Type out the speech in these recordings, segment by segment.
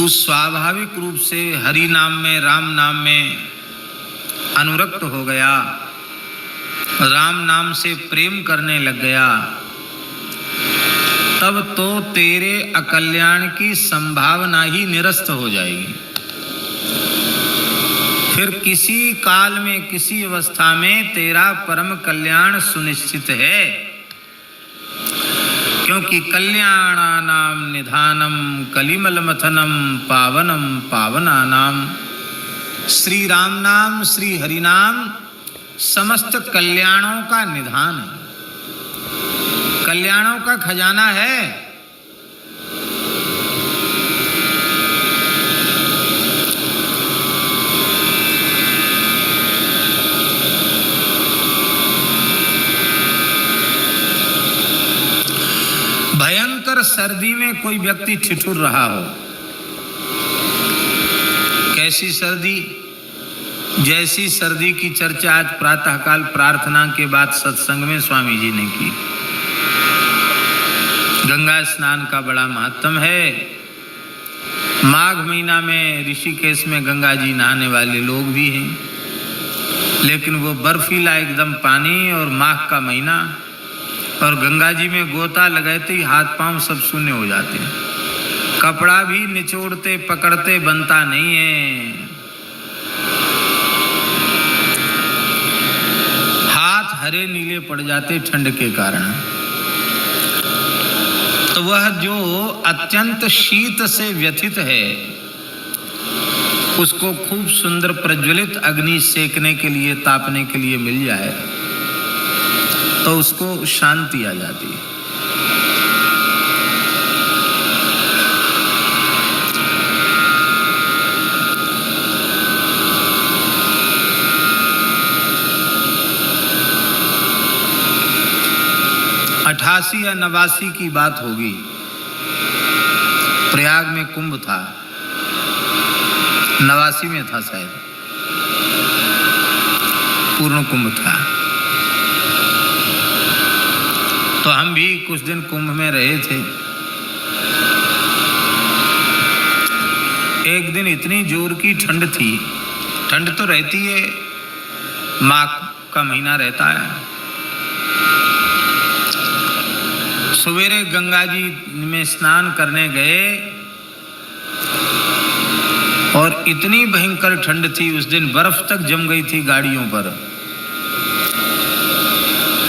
तू स्वाभाविक रूप से हरि नाम में, राम नाम में अनुरक्त हो गया, राम नाम से प्रेम करने लग गया, तब तो तेरे अकल्याण की संभावना ही निरस्त हो जाएगी। फिर किसी काल में, किसी अवस्था में तेरा परम कल्याण सुनिश्चित है, क्योंकि कल्याणानाम निधानम कलिमल मथनम पावनम पावनानाम। श्री राम नाम, श्री हरि नाम समस्त कल्याणों का निधान है, कल्याणों का खजाना है। भयंकर सर्दी में कोई व्यक्ति ठिठुर रहा हो, कैसी सर्दी? जैसी सर्दी की चर्चा आज प्रातःकाल प्रार्थना के बाद सत्संग में स्वामी जी ने की। गंगा स्नान का बड़ा महत्व है। माघ महीना में ऋषिकेश में गंगा जी नहाने वाले लोग भी हैं, लेकिन वो बर्फीला एकदम पानी और माघ का महीना, और गंगा जी में गोता लगाते ही हाथ पांव सब शून्य हो जाते हैं, कपड़ा भी निचोड़ते पकड़ते बनता नहीं है, हाथ हरे नीले पड़ जाते ठंड के कारण। तो वह जो अत्यंत शीत से व्यथित है, उसको खूब सुंदर प्रज्वलित अग्नि सेकने के लिए, तापने के लिए मिल जाए तो उसको शांति आ जाती है। अठासी या 89 की बात होगी, प्रयाग में कुंभ था, 89 में था शायद, पूर्ण कुंभ था। तो हम भी कुछ दिन कुंभ में रहे थे। एक दिन इतनी जोर की ठंड थी, ठंड तो रहती है, माघ का महीना रहता है। सवेरे गंगा जी में स्नान करने गए और इतनी भयंकर ठंड थी, उस दिन बर्फ तक जम गई थी गाड़ियों पर,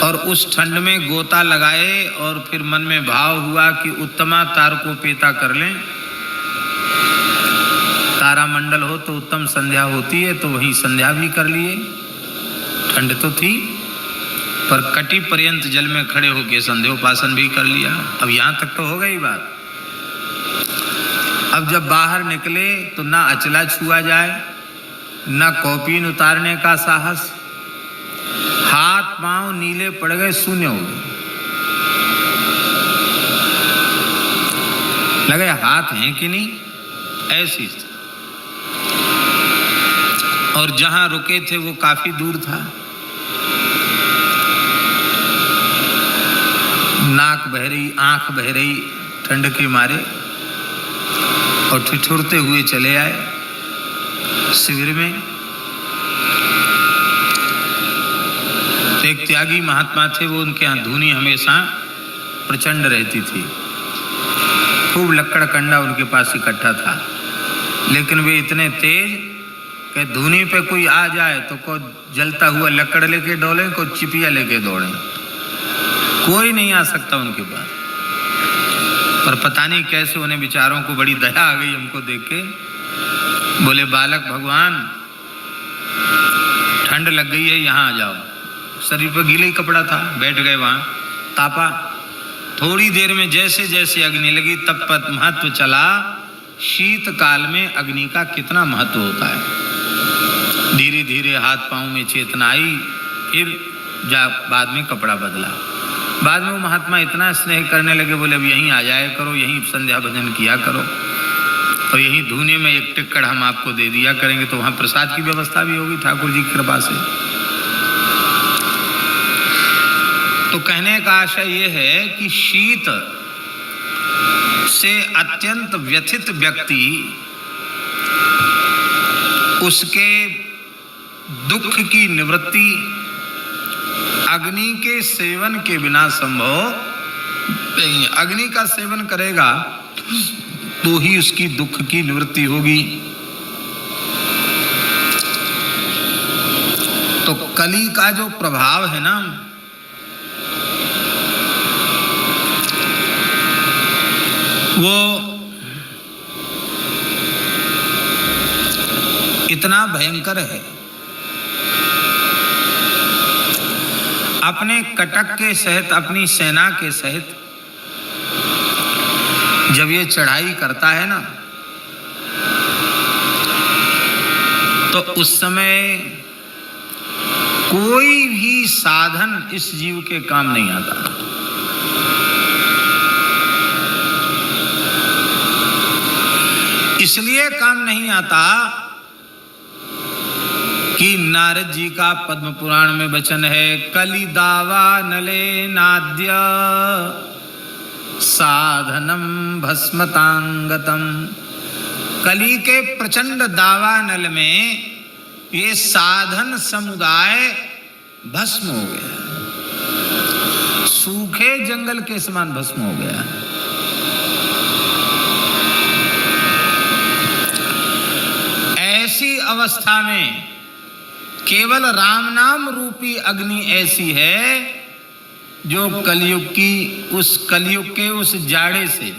और उस ठंड में गोता लगाए और फिर मन में भाव हुआ कि उत्तमा तार को पेता कर लें, तारामंडल हो तो उत्तम संध्या होती है, तो वहीं संध्या भी कर लिए। ठंड तो थी पर कटी पर्यंत जल में खड़े होकर संध्योपासन भी कर लिया। अब यहाँ तक तो हो गई बात। अब जब बाहर निकले तो ना अचला छुआ जाए, ना कॉपीन उतारने का साहस, हाथ पांव नीले पड़ गए, शून्य हो गए, लगे हाथ हैं कि नहीं, ऐसी। और जहां रुके थे वो काफी दूर था, नाक बह रही, आंख बह रही ठंड के मारे, और ठिठुरते हुए चले आए शिविर में। तो एक त्यागी महात्मा थे, वो उनके यहाँ धूनी हमेशा प्रचंड रहती थी, खूब लक्कड़ कंडा उनके पास इकट्ठा था, लेकिन वे इतने तेज कि धूनी पे कोई आ जाए तो को जलता हुआ लक्कड़ लेके दौड़े, को चिपिया लेके दौड़े, कोई नहीं आ सकता उनके पास। पर पता नहीं कैसे उन्हें बेचारों को बड़ी दया आ गई हमको देख के। बोले, बालक भगवान, ठंड लग गई है, यहाँ आ जाओ। शरीर पर गीला ही कपड़ा था, बैठ गए वहाँ, तापा। थोड़ी देर में जैसे जैसे अग्नि लगी तब तक महत्व चला, शीत काल में अग्नि का कितना महत्व होता है। धीरे धीरे हाथ पांव में चेतना आई, फिर बाद में कपड़ा बदला। बाद में वो महात्मा इतना स्नेह करने लगे, बोले अब यहीं आ जाया करो, यहीं संध्या भजन किया करो, और यहीं धूने में एक टिक्कड़ हम आपको दे दिया करेंगे, तो वहाँ प्रसाद की व्यवस्था भी होगी ठाकुर जी की कृपा से। तो कहने का आशय ये है कि शीत से अत्यंत व्यथित व्यक्ति उसके दुख की निवृत्ति अग्नि के सेवन के बिना संभव नहीं। अग्नि का सेवन करेगा तो ही उसकी दुख की निवृत्ति होगी। तो कली का जो प्रभाव है ना, वो इतना भयंकर है। अपने कटक के सहित, अपनी सेना के सहित जब ये चढ़ाई करता है ना, तो उस समय कोई भी साधन इस जीव के काम नहीं आता। इसलिए काम नहीं आता कि नारद जी का पद्म पुराण में वचन है, कली दावा नले नाद्य साधनम भस्मतांगतम। कली के प्रचंड दावा नल में ये साधन समुदाय भस्म हो गया, सूखे जंगल के समान भस्म हो गया। ऐसी अवस्था में केवल राम नाम रूपी अग्नि ऐसी है जो कलयुग की, उस कलयुग के उस जाड़े से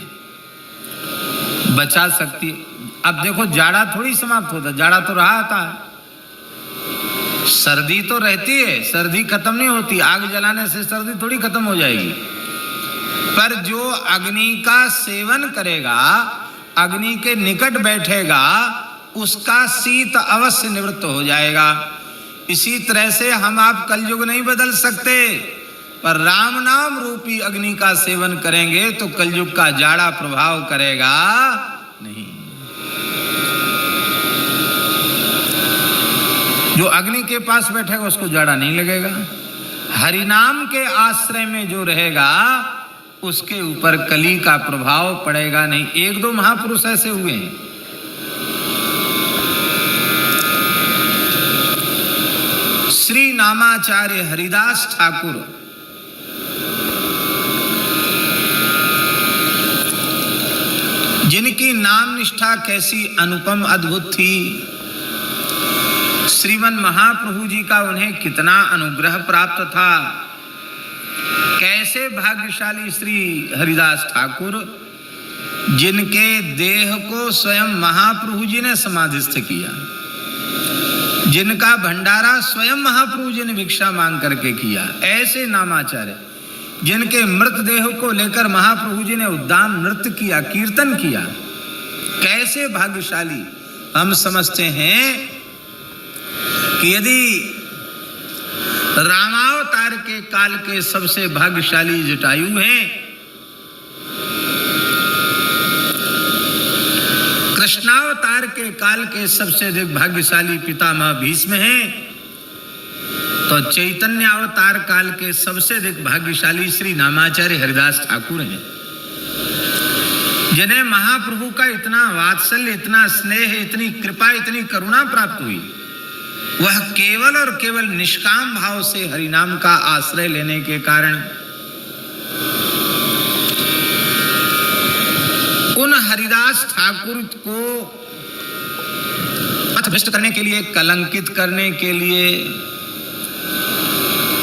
बचा सकती। अब देखो, जाड़ा थोड़ी समाप्त होता, जाड़ा तो रहा था, सर्दी तो रहती है, सर्दी खत्म नहीं होती। आग जलाने से सर्दी थोड़ी खत्म हो जाएगी। पर जो अग्नि का सेवन करेगा, अग्नि के निकट बैठेगा, उसका शीत अवश्य निवृत्त हो जाएगा। इसी तरह से हम आप कलयुग नहीं बदल सकते, पर राम नाम रूपी अग्नि का सेवन करेंगे तो कलयुग का जाड़ा प्रभाव करेगा नहीं। जो अग्नि के पास बैठेगा उसको जाड़ा नहीं लगेगा। हरिनाम के आश्रय में जो रहेगा उसके ऊपर कली का प्रभाव पड़ेगा नहीं। एक दो महापुरुष ऐसे हुए हैं। श्री नामाचार्य हरिदास ठाकुर जिनकी नाम निष्ठा कैसी अनुपम अद्भुत थी, श्रीमन महाप्रभु जी का उन्हें कितना अनुग्रह प्राप्त था। कैसे भाग्यशाली श्री हरिदास ठाकुर, जिनके देह को स्वयं महाप्रभु जी ने समाधिस्थ किया, जिनका भंडारा स्वयं महाप्रभु जी ने भिक्षा मांग करके किया। ऐसे नामाचार्य जिनके मृतदेह को लेकर महाप्रभु जी ने उद्दाम नृत्य किया, कीर्तन किया। कैसे भाग्यशाली। हम समझते हैं कि यदि रामावतार के काल के सबसे भाग्यशाली जटायु हैं, कृष्णावतार के काल के सबसे अधिक भाग्यशाली पितामह भीष्म हैं, तो चैतन्य अवतार काल के सबसे अधिक भाग्यशाली श्री नामाचार्य हरिदास ठाकुर हैं, जिन्हें महाप्रभु का इतना वात्सल्य, इतना स्नेह, इतनी कृपा, इतनी करुणा प्राप्त हुई। वह केवल और केवल निष्काम भाव से हरिनाम का आश्रय लेने के कारण उन हरिदास ठाकुर को पथभ्रष्ट करने के लिए, कलंकित करने के लिए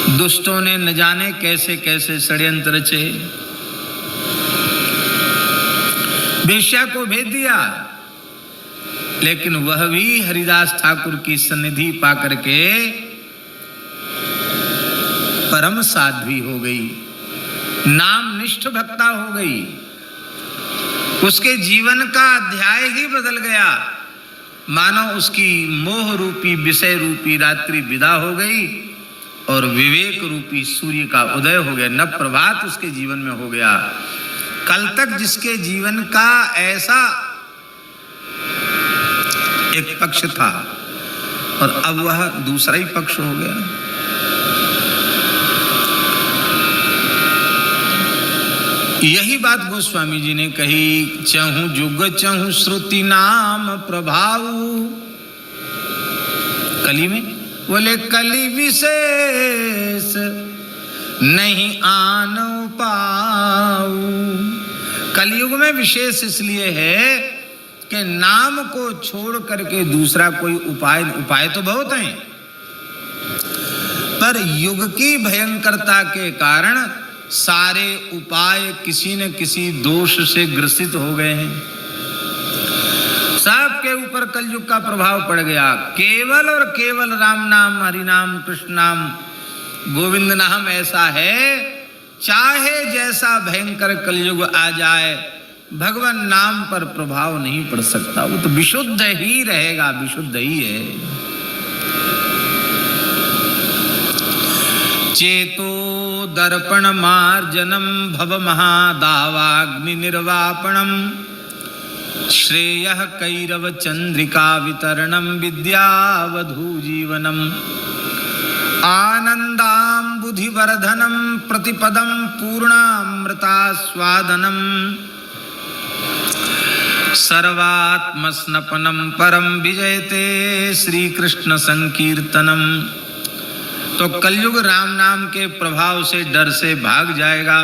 दुष्टों ने न जाने कैसे कैसे षड्यंत्र रचे। वेश्या को भेज दिया, लेकिन वह भी हरिदास ठाकुर की सन्निधि पाकर के परम साध्वी हो गई, नामनिष्ठ भक्ता हो गई। उसके जीवन का अध्याय ही बदल गया, मानो उसकी मोह रूपी, विषय रूपी रात्रि विदा हो गई और विवेक रूपी सूर्य का उदय हो गया। नव प्रभात उसके जीवन में हो गया। कल तक जिसके जीवन का ऐसा एक पक्ष था और अब वह दूसरा ही पक्ष हो गया। यही बात गोस्वामी जी ने कही, चहु जुग चहु श्रुति नाम प्रभाव। कली में बोले कली विशेष नहीं आन पाऊ। कलयुग में विशेष इसलिए है कि नाम को छोड़ करके दूसरा कोई उपाय तो बहुत हैं, पर युग की भयंकरता के कारण सारे उपाय किसी न किसी दोष से ग्रसित हो गए हैं। सबके ऊपर कलयुग का प्रभाव पड़ गया। केवल और केवल राम नाम, हरि नाम, कृष्ण नाम, गोविंद नाम ऐसा है, चाहे जैसा भयंकर कलयुग आ जाए, भगवान नाम पर प्रभाव नहीं पड़ सकता। वो तो विशुद्ध ही रहेगा, विशुद्ध ही है। चेतो दर्पण मार्जनम भव महादावाग्नि निर्वापणम श्रेयः कैरव चंद्रिका वितरणम विद्यावधू जीवनम आनंदाम्बुधिवर्धनम प्रतिपदम पूर्णामृतास्वादनम सर्वात्मस्नपनम परम विजयते श्री कृष्ण संकीर्तनम। तो कलयुग राम नाम के प्रभाव से, डर से भाग जाएगा।